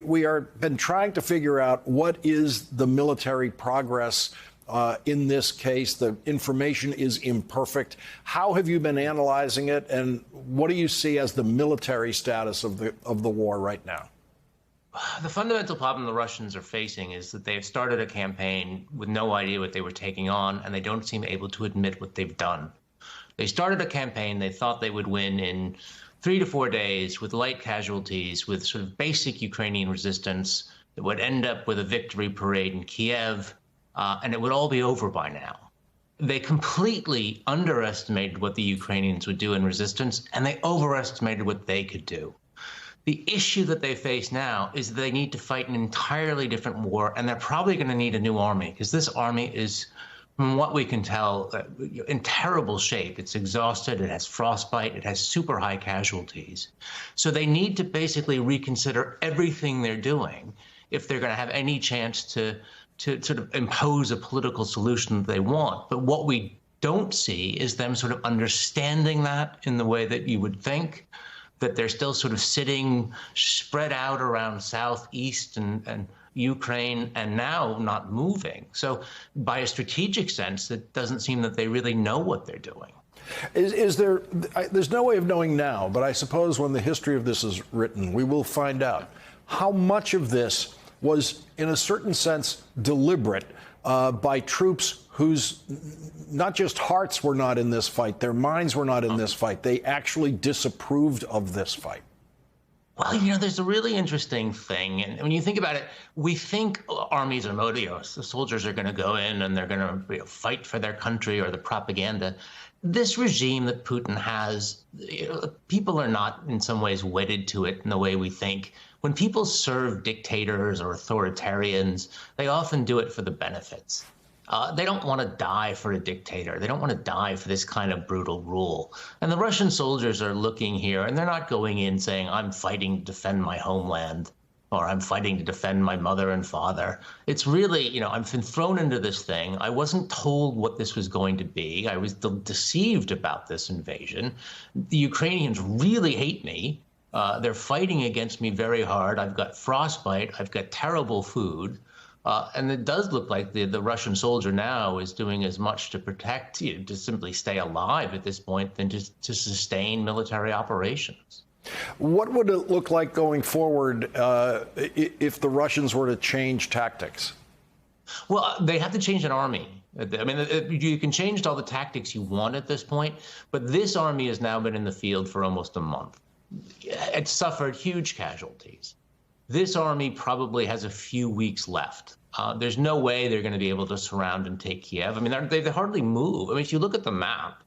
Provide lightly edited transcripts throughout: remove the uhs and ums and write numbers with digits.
We are been trying to figure out what is the military progress in this case. The information is imperfect. How have you been analyzing it, and what do you see as the military status of the war right now? The fundamental problem the Russians are facing is that they have started a campaign with no idea what they were taking on, and they don't seem able to admit what they've done. They started a campaign they thought they would win in 3 to 4 days with light casualties, with sort of basic Ukrainian resistance that would end up with a victory parade in Kiev, and it would all be over by now. They completely underestimated what the Ukrainians would do in resistance, and they overestimated what they could do. The issue that they face now is they need to fight an entirely different war, and they're probably going to need a new army, because this army is, from what we can tell, in terrible shape. It's exhausted, it has frostbite, it has super high casualties. So they need to basically reconsider everything they're doing if they're going to have any chance to sort of impose a political solution that they want. But what we don't see is them sort of understanding that in the way that you would think, that they're still sort of sitting spread out around southeast and Ukraine, and now not moving. So by a strategic sense, it doesn't seem that they really know what they're doing. There's no way of knowing now, but I suppose when the history of this is written, we will find out how much of this was, in a certain sense, deliberate by troops whose not just hearts were not in this fight, their minds were not in this fight. They actually disapproved of this fight. Well, there's a really interesting thing. And when you think about it, we think armies are motives. The soldiers are going to go in and they're going to fight for their country or the propaganda. This regime that Putin has, people are not in some ways wedded to it in the way we think. When people serve dictators or authoritarians, they often do it for the benefits. They don't want to die for a dictator. They don't want to die for this kind of brutal rule. And the Russian soldiers are looking here, and they're not going in saying, I'm fighting to defend my homeland, or I'm fighting to defend my mother and father. It's really, I've been thrown into this thing. I wasn't told what this was going to be. I was deceived about this invasion. The Ukrainians really hate me. They're fighting against me very hard. I've got frostbite. I've got terrible food. And it does look like the Russian soldier now is doing as much to protect, to simply stay alive at this point, than to sustain military operations. What would it look like going forward if the Russians were to change tactics? Well, they have to change an army. I mean, you can change all the tactics you want at this point, but this army has now been in the field for almost a month. It's suffered huge casualties. This army probably has a few weeks left. There's no way they're going to be able to surround and take Kiev. I mean, they hardly move. I mean, if you look at the map,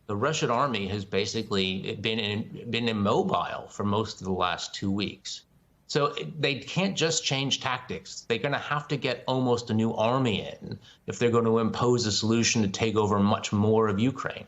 the Russian army has basically been immobile for most of the last 2 weeks. So they can't just change tactics. They're going to have to get almost a new army in if they're going to impose a solution to take over much more of Ukraine.